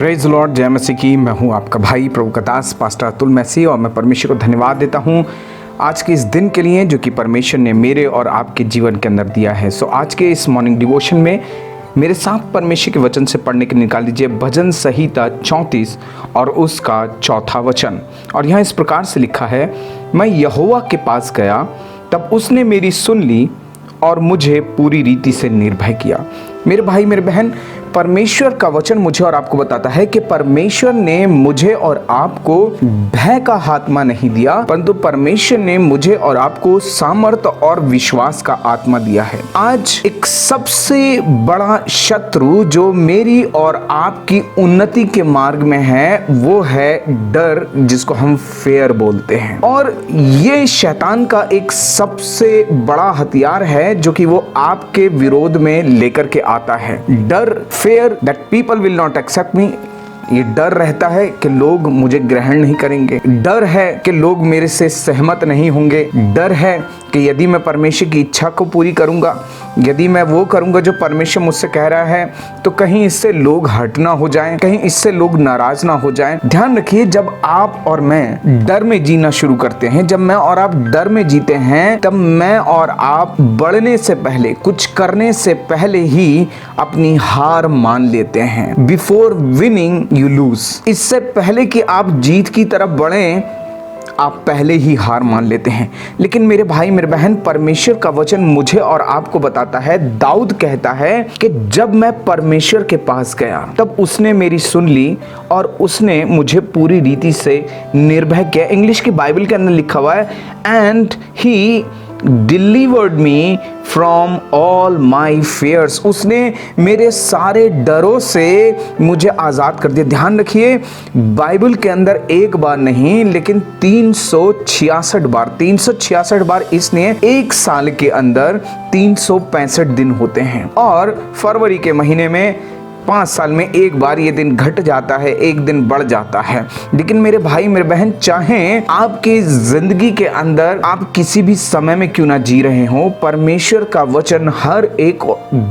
Praise Lord, जय मसीह की। मैं हूं आपका भाई प्रभु का दास पास्टर अतुल मैसी और मैं परमेश्वर को धन्यवाद देता हूं आज के इस दिन के लिए जो कि परमेश्वर ने मेरे और आपके जीवन के अंदर दिया है। सो आज के इस मॉर्निंग डिवोशन में मेरे साथ परमेश्वर के वचन से पढ़ने के लिए निकाल लीजिए भजन संहिता 34 और उसका 4था वचन। और यहाँ इस प्रकार से लिखा है, मैं यहोवा के पास गया तब उसने मेरी सुन ली और मुझे पूरी रीति से निर्भय किया। मेरे भाई मेरे बहन, परमेश्वर का वचन मुझे और आपको बताता है कि परमेश्वर ने मुझे और आपको भय का आत्मा नहीं दिया, परंतु परमेश्वर ने मुझे और आपको सामर्थ और विश्वास का आत्मा दिया है। आज एक सबसे बड़ा शत्रु जो मेरी और आपकी उन्नति के मार्ग में है वो है डर, जिसको हम फेयर बोलते हैं। और ये शैतान का एक सबसे बड़ा हथियार है जो कि वो आपके विरोध में लेकर के आता है। डर, fear that people will not accept me। ये डर रहता है कि लोग मुझे ग्रहण नहीं करेंगे, डर है कि लोग मेरे से सहमत नहीं होंगे, डर है कि यदि मैं परमेश्वर की इच्छा को पूरी करूंगा, यदि मैं वो करूंगा जो परमेश्वर मुझसे कह रहा है, तो कहीं इससे लोग हट ना हो जाएं, कहीं इससे लोग नाराज ना हो जाएं। ध्यान रखिए, जब आप और मैं डर में जीना शुरू करते हैं, जब मैं और आप डर में जीते हैं, तब मैं और आप बढ़ने से पहले, कुछ करने से पहले ही अपनी हार मान लेते हैं। Before winning you lose. इससे पहले कि आप जीत की तरफ बढ़ें, आप पहले ही हार मान लेते हैं। लेकिन मेरे भाई मेरे बहन, परमेश्वर का वचन मुझे और आपको बताता है, दाऊद कहता है कि जब मैं परमेश्वर के पास गया तब उसने मेरी सुन ली और उसने मुझे पूरी रीति से निर्भय किया। इंग्लिश की बाइबल के अंदर लिखा हुआ है, and he delivered me from all my fears. उसने मेरे सारे डरों से मुझे आज़ाद कर दिया। ध्यान रखिए, बाइबल के अंदर एक बार नहीं लेकिन 366 बार इसने एक साल के अंदर 365 दिन होते हैं। और फरवरी के महीने में 5 साल में एक बार ये दिन घट जाता है, एक दिन बढ़ जाता है। लेकिन मेरे भाई मेरे बहन, चाहे आपकी जिंदगी के अंदर आप किसी भी समय में क्यों ना जी रहे हो, परमेश्वर का वचन हर एक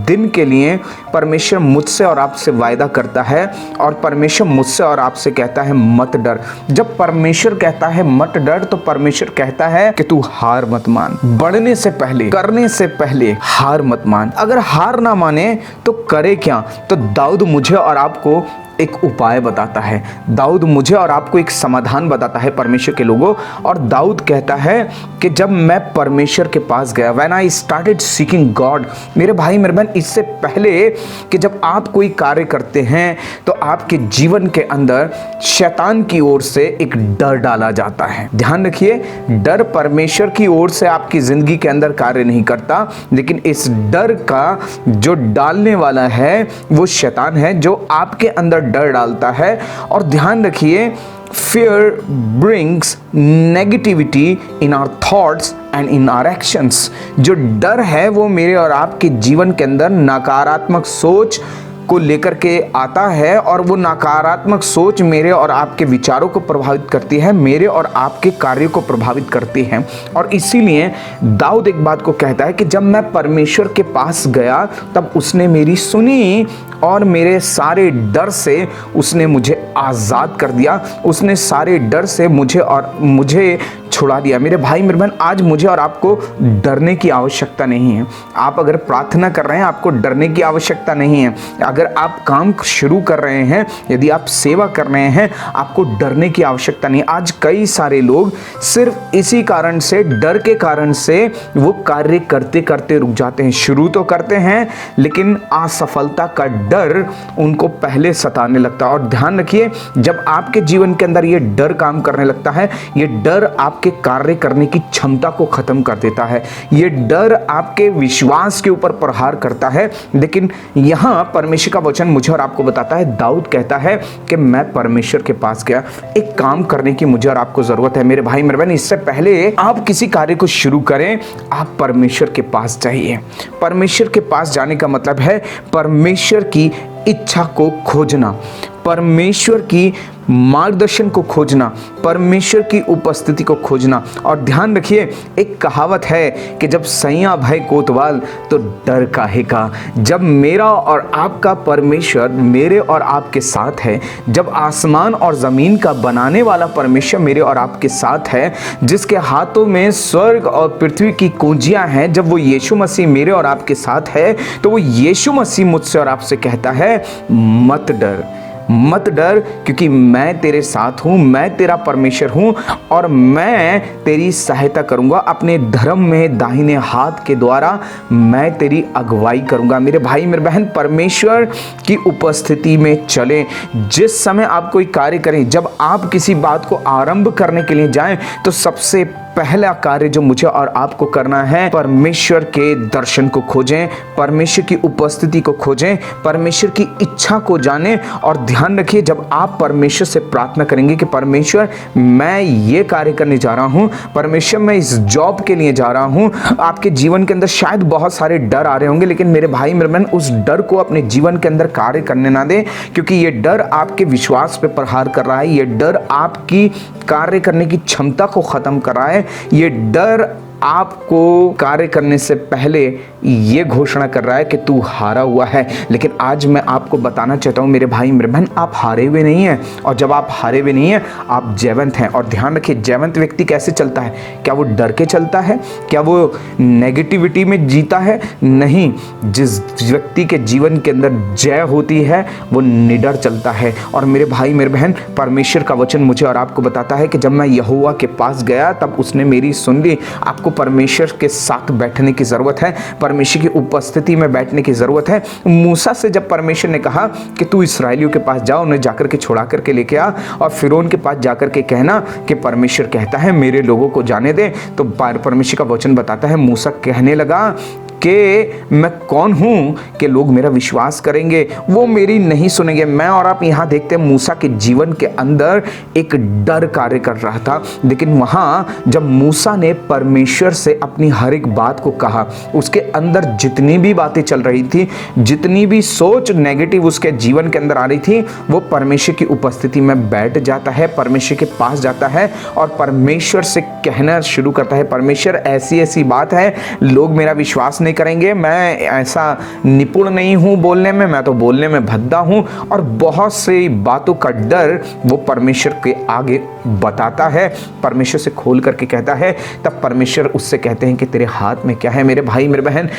दिन के लिए परमेश्वर मुझसे और आपसे वायदा करता है। और परमेश्वर मुझसे और आपसे कहता है मत डर। जब परमेश्वर कहता है मत डर, तो परमेश्वर कहता है कि तू हार मत मान। बढ़ने से पहले, करने से पहले हार मत मान। अगर हार ना माने तो करे क्या? तो दाऊद मुझे और आपको एक उपाय बताता है, दाऊद मुझे और आपको एक समाधान बताता है परमेश्वर के लोगों। और दाऊद कहता है कि जब मैं परमेश्वर के पास गया, when I started seeking God. मेरे भाई मेरे बहन, इससे पहले कि जब आप कोई कार्य करते हैं तो आपके जीवन के अंदर शैतान की ओर से एक डर डाला जाता है। ध्यान रखिए, डर परमेश्वर की ओर से आपकी जिंदगी के अंदर कार्य नहीं करता, लेकिन इस डर का जो डालने वाला है वो शैतान है, जो आपके अंदर डर डालता है। और ध्यान रखिए, fear brings negativity in our thoughts and in our actions। जो डर है वो मेरे और आपके जीवन के अंदर नकारात्मक सोच को लेकर के आता है, और वो नकारात्मक सोच मेरे और आपके विचारों को प्रभावित करती है, मेरे और आपके कार्यों को प्रभावित करती है। और इसीलिए दाऊद एक बात को कहता है कि जब मैं परमेश्वर के पास गया तब उसने मेरी सुनी और मेरे सारे डर से उसने मुझे आज़ाद कर दिया, उसने सारे डर से मुझे छुड़ा दिया। मेरे भाई मेरे बहन, आज मुझे और आपको डरने की आवश्यकता नहीं है। आप अगर प्रार्थना कर रहे हैं, आपको डरने की आवश्यकता नहीं है। अगर आप काम शुरू कर रहे हैं, यदि आप सेवा कर रहे हैं, आपको डरने की आवश्यकता नहीं। आज कई सारे लोग सिर्फ इसी कारण से, डर के कारण से वो कार्य करते करते रुक जाते हैं। शुरू तो करते हैं लेकिन असफलता का डर उनको पहले सताने लगता है। और ध्यान रखिए, जब आपके जीवन के अंदर ये डर काम करने लगता है, ये डर आपके कार्य करने की क्षमता को खत्म कर देता है, ये डर आपके विश्वास के ऊपर प्रहार करता है। लेकिन यहाँ परमेश्वर का वचन मुझे और आपको बताता है, दाऊद कहता है कि मैं परमेश्वर के पास गया। एक काम करने की मुझे और आपको जरूरत है मेरे भाई मेरे बहन। इससे पहले आप किसी कार्य को शुरू करें, आप परमेश्वर के पास जाइए। परमेश्वर के पास जाने का मतलब है परमेश्वर की इच्छा को खोजना, परमेश्वर की मार्गदर्शन को खोजना, परमेश्वर की उपस्थिति को खोजना। और ध्यान रखिए, एक कहावत है कि जब सैया भय कोतवाल तो डर काहे का। जब मेरा और आपका परमेश्वर मेरे और आपके साथ है, जब आसमान और ज़मीन का बनाने वाला परमेश्वर मेरे और आपके साथ है, जिसके हाथों में स्वर्ग और पृथ्वी की कुंजियां हैं, जब वो यीशु मसीह मेरे और आपके साथ है, तो वो यीशु मसीह मुझसे और आपसे कहता है मत डर, मत डर, क्योंकि मैं तेरे साथ हूँ, मैं तेरा परमेश्वर हूँ और मैं तेरी सहायता करूँगा। अपने धर्म में दाहिने हाथ के द्वारा मैं तेरी अगुवाई करूँगा। मेरे भाई मेरे बहन, परमेश्वर की उपस्थिति में चलें। जिस समय आप कोई कार्य करें, जब आप किसी बात को आरंभ करने के लिए जाएं, तो सबसे पहला कार्य जो मुझे और आपको करना है, परमेश्वर के दर्शन को खोजें, परमेश्वर की उपस्थिति को खोजें, परमेश्वर की इच्छा को जानें। और ध्यान रखिए, जब आप परमेश्वर से प्रार्थना करेंगे कि परमेश्वर मैं ये कार्य करने जा रहा हूँ, परमेश्वर मैं इस जॉब के लिए जा रहा हूँ, आपके जीवन के अंदर शायद बहुत सारे डर आ रहे होंगे, लेकिन मेरे भाई मेरे बहन, उस डर को अपने जीवन के अंदर कार्य करने ना दें, क्योंकि ये डर आपके विश्वास पे प्रहार कर रहा है, ये डर आपकी कार्य करने की क्षमता को खत्म कर रहा है, ये डर आपको कार्य करने से पहले ये घोषणा कर रहा है कि तू हारा हुआ है। लेकिन आज मैं आपको बताना चाहता हूँ मेरे भाई मेरे बहन, आप हारे हुए नहीं हैं। और जब आप हारे हुए नहीं हैं, आप जयवंत हैं। और ध्यान रखिए, जयवंत व्यक्ति कैसे चलता है? क्या वो डर के चलता है? क्या वो नेगेटिविटी में जीता है? नहीं। जिस व्यक्ति के जीवन के अंदर जय होती है, वो निडर चलता है। और मेरे भाई मेरे बहन, परमेश्वर का वचन मुझे और आपको बताता है कि जब मैं यहोवा के पास गया, तब उसने मेरी सुन ली। आपको परमेश्वर के साथ बैठने की जरूरत है, परमेश्वर की उपस्थिति में बैठने की जरूरत है। मूसा से जब परमेश्वर ने कहा कि तू इस्राएलियों के पास जा, उन्हें जाकर के छुड़ा करके लेके आ और फिरौन के पास जाकर के कहना कि परमेश्वर कहता है मेरे लोगों को जाने दे, तो परमेश्वर का वचन बताता है मूसा कहने लगा कि मैं कौन हूं कि लोग मेरा विश्वास करेंगे, वो मेरी नहीं सुनेंगे। मैं और आप यहां देखते हैं मूसा के जीवन के अंदर एक डर कार्य कर रहा था, लेकिन वहां जब मूसा ने परमेश्वर से अपनी हर एक बात को कहा, उसके अंदर जितनी भी बातें चल रही थी, जितनी भी सोच नेगेटिव उसके जीवन के अंदर आ रही थी, वो परमेश्वर की उपस्थिति में बैठ जाता है, परमेश्वर के पास जाता है और परमेश्वर से कहना शुरू करता है, परमेश्वर ऐसी ऐसी बात है, लोग मेरा विश्वास करेंगे, मैं ऐसा निपुण नहीं हूं बोलने में, मैं तो बोलने में भद्दा हूं। और बहुत सी बातों का डर वो परमेश्वर के आगे बताता है, परमेश्वर से खोल करके कहता है। तब परमेश्वर उससे कहते हैं कि तेरे हाथ में क्या है? मेरे भाई मेरे बहन,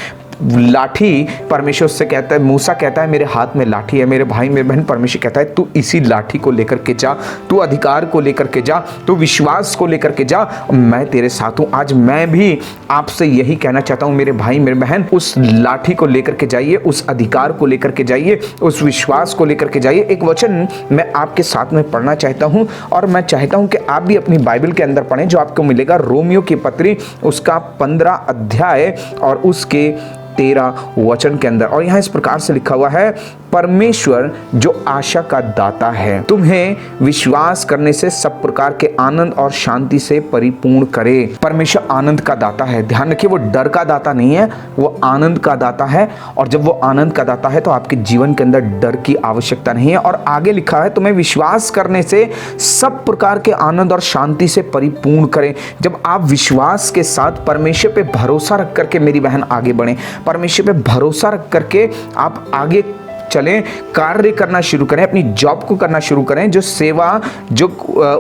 लाठी। परमेश्वर से कहता है, मूसा कहता है मेरे हाथ में लाठी है। मेरे भाई मेरे बहन, परमेश्वर कहता है तू इसी लाठी को लेकर के जा, तू अधिकार को लेकर के जा, तू विश्वास को लेकर के जा, मैं तेरे साथ हूं। आज मैं भी आपसे यही कहना चाहता हूं मेरे भाई मेरे बहन, उस लाठी को लेकर के जाइए, उस अधिकार को लेकर के जाइए, उस विश्वास को लेकर के जाइए। एक वचन मैं आपके साथ में पढ़ना चाहता हूं और मैं चाहता हूं कि आप भी अपनी बाइबल के अंदर पढ़ें, जो आपको मिलेगा रोमियो की पत्री, उसका 15 अध्याय और उसके 13 वचन के अंदर। और यहां इस प्रकार से लिखा हुआ है, परमेश्वर जो आशा का दाता है, तुम्हें विश्वास करने से सब प्रकार के आनंद और शांति से परिपूर्ण करे। परमेश्वर आनंद का दाता है। ध्यान रखिए, वो डर का दाता नहीं है, वो आनंद का दाता है। और जब वो आनंद का दाता है, तो आपके जीवन के अंदर डर की आवश्यकता नहीं है। और आगे लिखा है, तुम्हें विश्वास करने से सब प्रकार के आनंद और शांति से परिपूर्ण करें। जब आप विश्वास के साथ परमेश्वर पे भरोसा रख करके मेरी बहन आगे बढ़े, परमेश्वर पे भरोसा रख करके आप आगे चलें, कार्य करना शुरू करें, अपनी जॉब को करना शुरू करें, जो सेवा, जो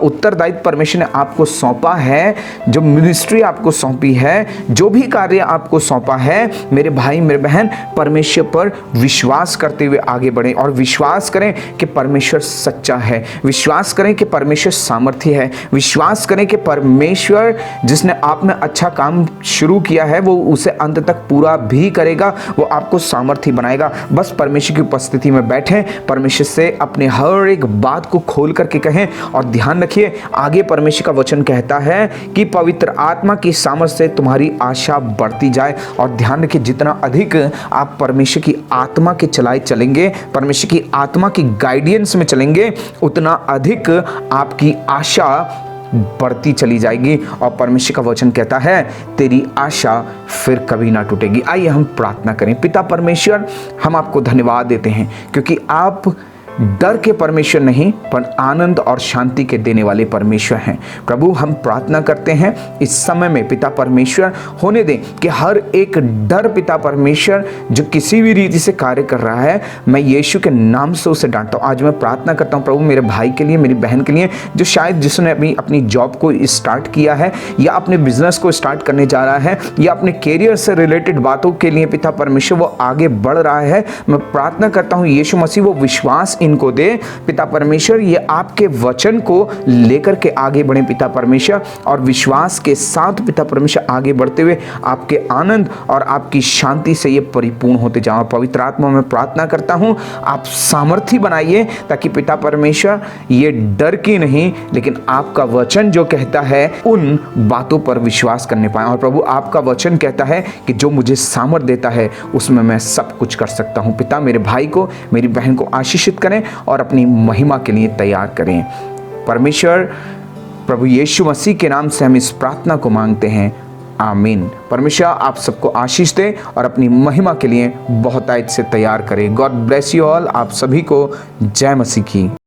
उत्तरदायित्व परमेश्वर ने आपको सौंपा है, जो मिनिस्ट्री आपको सौंपी है, जो भी कार्य आपको सौंपा है, मेरे भाई मेरे बहन, परमेश्वर पर विश्वास करते हुए आगे बढ़ें। और विश्वास करें कि परमेश्वर सच्चा है, विश्वास करें कि परमेश्वर सामर्थ्य है, विश्वास करें कि परमेश्वर जिसने आप में अच्छा काम शुरू किया है, वो उसे अंत तक पूरा भी करेगा, वो आपको सामर्थ्य बनाएगा। बस परमेश्वर की स्थिति में बैठें, परमेश्वर से अपने हर एक बात को खोल करके कहें। और ध्यान रखिए, आगे परमेश्वर का वचन कहता है कि पवित्र आत्मा की सामर्थ से तुम्हारी आशा बढ़ती जाए। और ध्यान रखिए, जितना अधिक आप परमेश्वर की आत्मा के चलाए चलेंगे, परमेश्वर की आत्मा की गाइडेंस में चलेंगे, उतना अधिक आपकी आशा बढ़ती चली जाएगी। और परमेश्वर का वचन कहता है तेरी आशा फिर कभी ना टूटेगी। आइए हम प्रार्थना करें। पिता परमेश्वर, हम आपको धन्यवाद देते हैं क्योंकि आप डर के परमेश्वर नहीं पर आनंद और शांति के देने वाले परमेश्वर हैं। प्रभु हम प्रार्थना करते हैं इस समय में पिता परमेश्वर होने दें कि हर एक डर पिता परमेश्वर जो किसी भी रीति से कार्य कर रहा है, मैं यीशु के नाम से उसे डांटता हूँ। आज मैं प्रार्थना करता हूँ प्रभु मेरे भाई के लिए, मेरी बहन के लिए, जो शायद जिसने अपनी जॉब को स्टार्ट किया है या अपने बिजनेस को स्टार्ट करने जा रहा है या अपने कैरियर से रिलेटेड बातों के लिए पिता परमेश्वर वो आगे बढ़ रहा है, मैं प्रार्थना करता हूँ यीशु मसीह वो विश्वास इनको दे पिता परमेश्वर, ये आपके वचन को लेकर के आगे बढ़े पिता परमेश्वर, और विश्वास के साथ पिता परमेश्वर आगे बढ़ते हुए आपके आनंद और आपकी शांति से ये परिपूर्ण होते जाओ। पवित्र आत्मा में प्रार्थना करता हूँ आप सामर्थी बनाइए ताकि पिता परमेश्वर ये डर की नहीं लेकिन आपका वचन जो कहता है उन बातों पर विश्वास करने पाए। और प्रभु आपका वचन कहता है कि जो मुझे सामर्थ देता है उसमें मैं सब कुछ कर सकता हूँ। पिता मेरे भाई को, मेरी बहन को आशीषित करें और अपनी महिमा के लिए तैयार करें। परमेश्वर प्रभु यीशु मसीह के नाम से हम इस प्रार्थना को मांगते हैं, आमीन। परमेश्वर आप सबको आशीष दे और अपनी महिमा के लिए बहुतायत से तैयार करें। God bless you all. आप सभी को जय मसीह की।